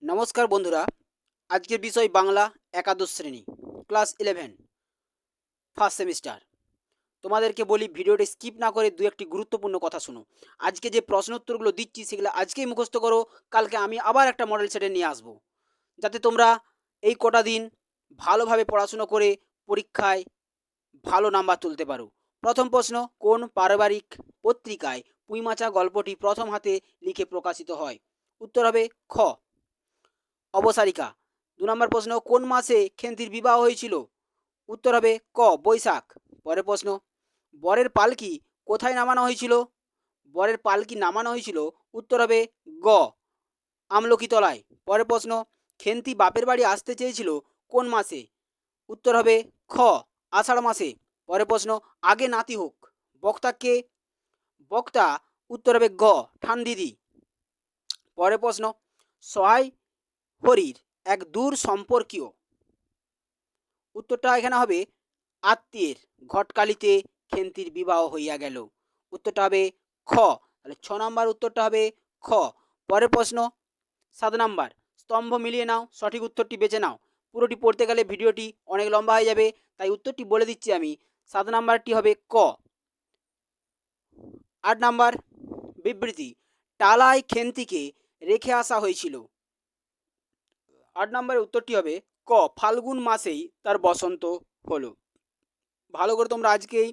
নমস্কার বন্ধুরা, আজকের বিষয় বাংলা একাদশ শ্রেণী, ক্লাস 11, ফার্স্ট সেমিস্টার। তোমাদেরকে বলি ভিডিওটি স্কিপ না করে দু একটি গুরুত্বপূর্ণ কথা শোনো। আজকে যে প্রশ্ন উত্তরগুলো দিচ্ছি সেগুলো আজকেই মুখস্থ করো, কালকে আমি আবার একটা মডেল সেটে নিয়ে আসবো, যাতে তোমরা এই কটা দিন ভালোভাবে পড়াশুনো করে পরীক্ষায় ভালো নাম্বার তুলতে পারো। প্রথম প্রশ্ন, কোন পারিবারিক পত্রিকায় পুঁইমাচা গল্পটি প্রথম হাতে লিখে প্রকাশিত হয়? উত্তর হবে খ, অবসারিকা। ২ নম্বর প্রশ্ন, কোন মাসে খেন্তির বিবাহ হয়েছিল? উত্তর হবে ক, বৈশাখ। পরের প্রশ্ন, বরের পালকি কোথায় নামানো হয়েছিল? বরের পালকি নামানো হয়েছিল, উত্তর হবে গ, আমলকিতলায়। পরের প্রশ্ন, খেন্তি বাপের বাড়ি আসতে চেয়েছিল কোন মাসে? উত্তর হবে খ, আষাঢ় মাসে। পরের প্রশ্ন, আগে নাতি হোক, বক্তা কে? বক্তা উত্তর হবে গ, ঠানদিদি। পরের প্রশ্ন, সহায় হরির এক দূর সম্পর্কীয়। উত্তরটা এখানে হবে আত্মীয়ের ঘটকালিতে খেন্তির বিবাহ হইয়া গেল। উত্তরটা হবে খ। তাহলে 6 নম্বর উত্তরটা হবে খ। পরের প্রশ্ন 7 নম্বর, স্তম্ভ মিলিয়ে নাও, সঠিক উত্তরটি বেছে নাও। পুরোটি পড়তে গেলে ভিডিওটি অনেক লম্বা হয়ে যাবে, তাই উত্তরটি বলে দিচ্ছি আমি। 7 নম্বরটি হবে ক। 8 নম্বর বিবৃতি, টালায় খেন্তিকে রেখে আসা হয়েছিল। 8 নম্বরের উত্তরটি হবে ক, ফাল্গুন মাসেই তার বসন্ত হলো। ভালো করে তোমরা আজকেই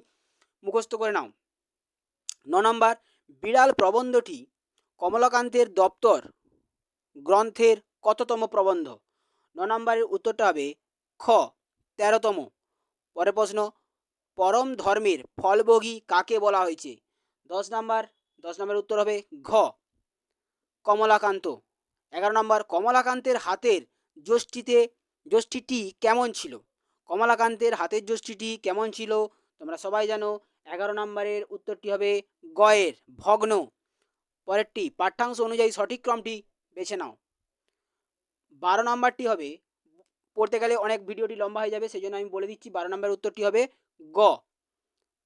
মুখস্থ করে নাও। 9 নম্বর, বিড়াল প্রবন্ধটি কমলাকান্তের দপ্তর গ্রন্থের কততম প্রবন্ধ? 9 নম্বরের উত্তরটা হবে খ, 13তম। পরের প্রশ্ন, পরম ধর্মের ফলভোগী কাকে বলা হয়েছে? 10 নম্বর, 10 নম্বরের উত্তর হবে ঘ, কমলাকান্ত। 11 নম্বর, কমলাকান্তের হাতের যষ্টিটি কেমন ছিল? কমলাকান্তের হাতের যষ্টিটি কেমন ছিল তোমরা সবাই জানো। 11 নম্বরের উত্তরটি হবে গয়ের, ভগ্ন। পরেরটি, পাঠ্যাংশ অনুযায়ী সঠিক ক্রমটি বেছে নাও। 12 নম্বরটি হবে, পড়তে গেলে অনেক ভিডিওটি লম্বা হয়ে যাবে, সেই জন্য আমি বলে দিচ্ছি। 12 নম্বরের উত্তরটি হবে গ।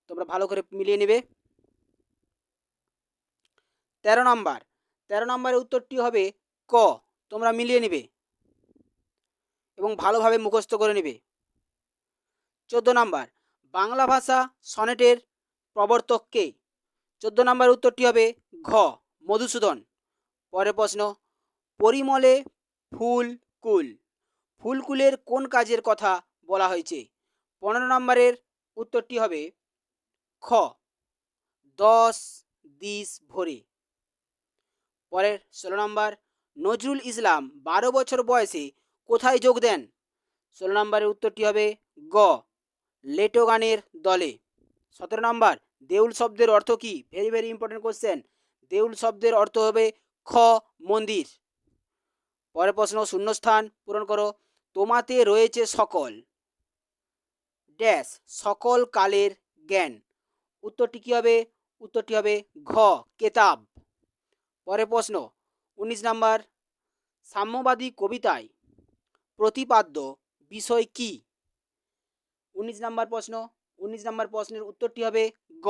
তোমরা ভালো করে মিলিয়ে নেবে। 13 নম্বর, 13 নম্বরের উত্তরটি হবে ক। তোমরা মিলিয়ে নেবে এবং ভালোভাবে মুখস্থ করে নেবে। 14 নম্বর, বাংলা ভাষা সনেটের প্রবর্তক কে? 14 নম্বর উত্তরটি হবে ঘ, মধুসূদন। পরের প্রশ্ন, পরিমলে ফুল কুল, ফুলকুলের কোন কাজের কথা বলা হয়েছে? 15 নম্বরের উত্তরটি হবে খ, 10 দিস ভরে। পরের 16 নম্বর, নজরুল ইসলাম 12 বছর বয়সে কোথায় যোগ দেন? 16 নম্বরের উত্তরটি হবে গ, লেটো গানের দলে। 17 নম্বর, দেউল শব্দের অর্থ কি? Very very important question. দেউল শব্দের অর্থ হবে খ, মন্দির। পরের প্রশ্ন, শূন্যস্থান পূরণ করো। তোমাতে রয়েছে সকল ড্যাশ, সকল কালের জ্ঞান। উত্তরটি কি হবে? উত্তরটি হবে ঘ, কেতাব। পরের প্রশ্ন 19 নম্বর, সাম্যবাদী কবিতায় প্রতিপাদ্য বিষয় কি? 19 নম্বর প্রশ্ন, 19 নম্বর প্রশ্নের উত্তরটি হবে গ।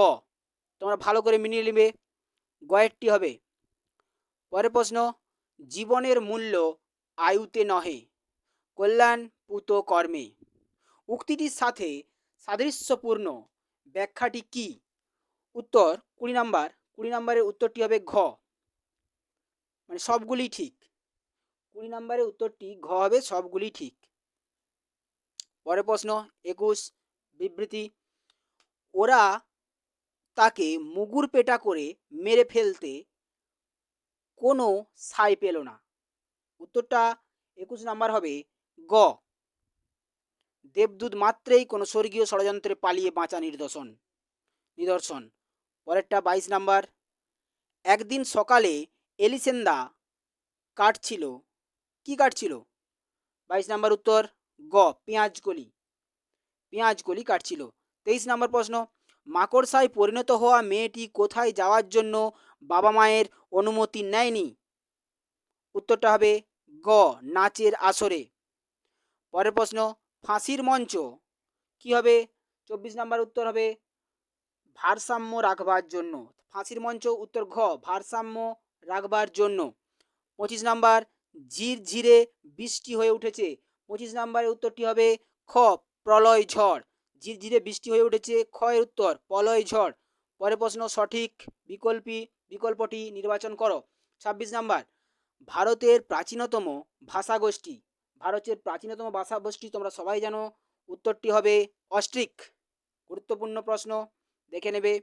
তোমরা ভালো করে মিলিয়ে নেবে, গয়েরটি হবে। পরের প্রশ্ন, জীবনের মূল্য আয়ুতে নহে, কল্যাণ পুত কর্মে। উক্তিটির সাথে সাদৃশ্যপূর্ণ ব্যাখ্যাটি কি? উত্তর 20 নম্বর, 20 নম্বরের উত্তরটি হবে ঘ, মানে সবগুলি ঠিক। 20 নম্বরের উত্তরটি ঘ হবে, সবগুলি ঠিক। পরের প্রশ্ন 21, বিবৃতি, ওরা তাকে মুগুর পেটা করে মেরে ফেলতে কোনো সায় পেল না। উত্তরটা 21 নম্বর হবে গ, দেবদূত মাত্রেই কোনো স্বর্গীয় ষড়যন্ত্রে পালিয়ে বাঁচা নিদর্শন। পরেরটা 22 নম্বর, একদিন সকালে এলিসেন্দা কাটছিল, কি কাটছিল? 22 নম্বর উত্তর গ, পেঁয়াজকলি কাটছিল। 23 নম্বর প্রশ্ন, মাকড়সায় পরিণত হওয়া মেয়েটি কোথায় যাওয়ার জন্য বাবা মায়ের অনুমতি নেয়নি? উত্তরটা হবে গ, নাচের আসরে। পরের প্রশ্ন, ফাঁসির মঞ্চ কি হবে? 24 নম্বর উত্তর হবে ভারসাম্য রাখবার জন্য। ফাঁসির মঞ্চ উত্তর ঘ, ভারসাম্য রাখবার জন্য। 25 নম্বর, ঝিরঝিরে বৃষ্টি হয়ে উঠেছে। 25 নম্বরের উত্তরটি হবে খ প্রলয় ঝড়। ঝিরঝিরে বৃষ্টি হয়ে উঠেছে, খ এর উত্তর প্রলয় ঝড়। পরের প্রশ্ন, সঠিক বিকল্পটি নির্বাচন করো। 26 নাম্বার, ভারতের প্রাচীনতম ভাষাগোষ্ঠী। ভারতের প্রাচীনতম ভাষাগোষ্ঠী তোমরা সবাই জানো, উত্তরটি হবে অস্ট্রিক। গুরুত্বপূর্ণ প্রশ্ন, দেখে নেবে।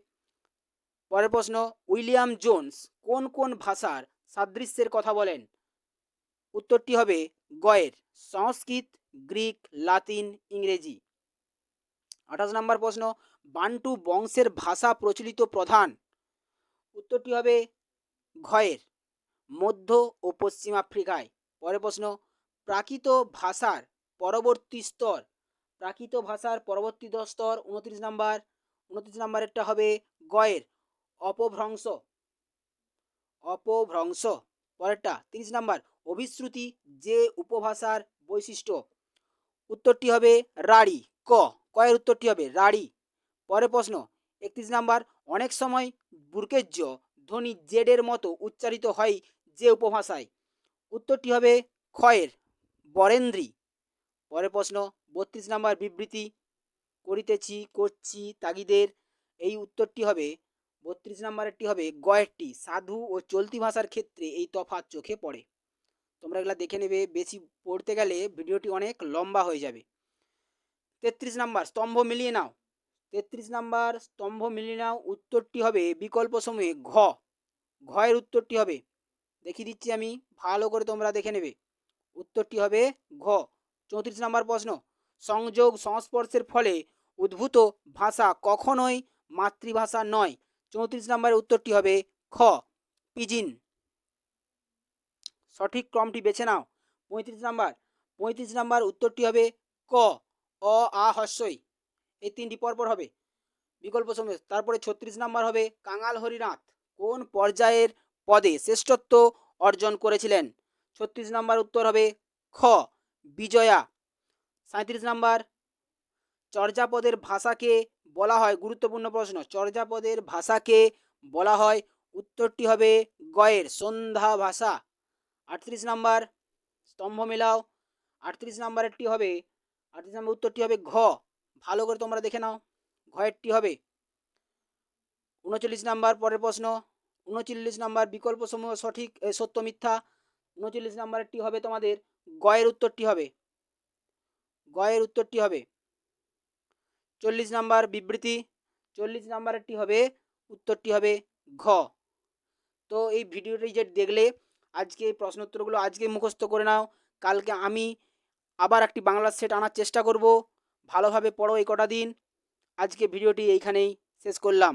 পরের প্রশ্ন, উইলিয়াম জোন্স কোন কোন ভাষার সাদৃশ্যের কথা বলেন? উত্তরটি হবে গয়ের, সংস্কৃত, গ্রিক, লাতিন, ইংরেজি। 28 নম্বর প্রশ্ন, বান্টু বংশের ভাষা প্রচলিত প্রধান। উত্তরটি হবে ঘয়ের, মধ্য ও পশ্চিম আফ্রিকায়। পরের প্রশ্ন, প্রাকৃত ভাষার পরবর্তী স্তর। প্রাকৃত ভাষার পরবর্তী স্তর 29 নাম্বারেরটা হবে গয়ের, অপভ্রংশ। পরেরটা 30 নাম্বার, অভিশ্রুতি যে উপভাষার বৈশিষ্ট্য। উত্তরটি হবে রাঢ়ী, কয়ের উত্তরটি হবে রাঢ়ী। পরের প্রশ্ন 31 নাম্বার, অনেক সময় বুর্কেজ্য ধ্বনি জেডের মতো উচ্চারিত হয় যে উপভাষায়। উত্তরটি হবে ক্ষয়ের, বরেন্দ্রী। পরের প্রশ্ন 32 নাম্বার, বিবৃতি করিতেছি, করছি, তাগিদের। এই উত্তরটি হবে 32 নাম্বারেরটি হবে গয়েরটি। সাধু ও চলতি ভাষার ক্ষেত্রে এই তফাৎ চোখে পড়ে। তোমরা এগুলা দেখে নেবে, বেশি পড়তে গেলে ভিডিওটি অনেক লম্বা হয়ে যাবে। 33 নাম্বার, স্তম্ভ মিলিয়ে নাও। 33 নাম্বার, স্তম্ভ মিলিয়ে নাও। উত্তরটি হবে বিকল্প সমূহে ঘয়ের উত্তরটি হবে, দেখিয়ে দিচ্ছি আমি, ভালো করে তোমরা দেখে নেবে। উত্তরটি হবে ঘ। 34 নাম্বার প্রশ্ন, সংযোগ সংস্পর্শের ফলে উদ্ভূত ভাষা কখনোই মাতৃভাষা নয়। 34 নাম্বারের উত্তরটি হবে খ পিজিন। সঠিক ক্রমটি বেছে নাও। 35 নাম্বার উত্তরটি হবে ক অ আ হস্যই। এই তিনটি পরপর হবে বিকল্প সমূহ। তারপরে 36 নাম্বার হবে কাঙাল হরিনাথ কোন পর্যায়ের পদে শ্রেষ্ঠত্ব অর্জন করেছিলেন? 36 নাম্বার উত্তর হবে খ বিজয়া। 37 নাম্বার, চর্যাপদের ভাষাকে বলা হয়, গুরুত্বপূর্ণ প্রশ্ন, চর্যাপদের ভাষাকে বলা হয়। উত্তরটি হবে গয়ের, সন্ধ্যা ভাষা। 38 নাম্বার, স্তম্ভ মেলাও। 38 নাম্বারেরটি হবে, 38 নাম্বার উত্তরটি হবে ঘ। ভালো করে তোমরা দেখে নাও, ঘয়েরটি হবে। 39 নাম্বার, পরের প্রশ্ন 39 নাম্বার, বিকল্প সমূহ সঠিক সত্য মিথ্যা। 39 নাম্বারটি হবে তোমাদের গয়ের উত্তরটি হবে, 40 নাম্বার বিবৃতি, 40 নাম্বারেরটি হবে, উত্তরটি হবে ঘ। তো এই ভিডিওটি যে দেখলে, আজকে এই প্রশ্ন উত্তরগুলো আজকে মুখস্থ করে নাও। কালকে আমি আবার একটি বাংলা সেট আনার চেষ্টা করব। ভালোভাবে পড়ো এই কটা দিন। আজকে ভিডিওটি এইখানেই শেষ করলাম।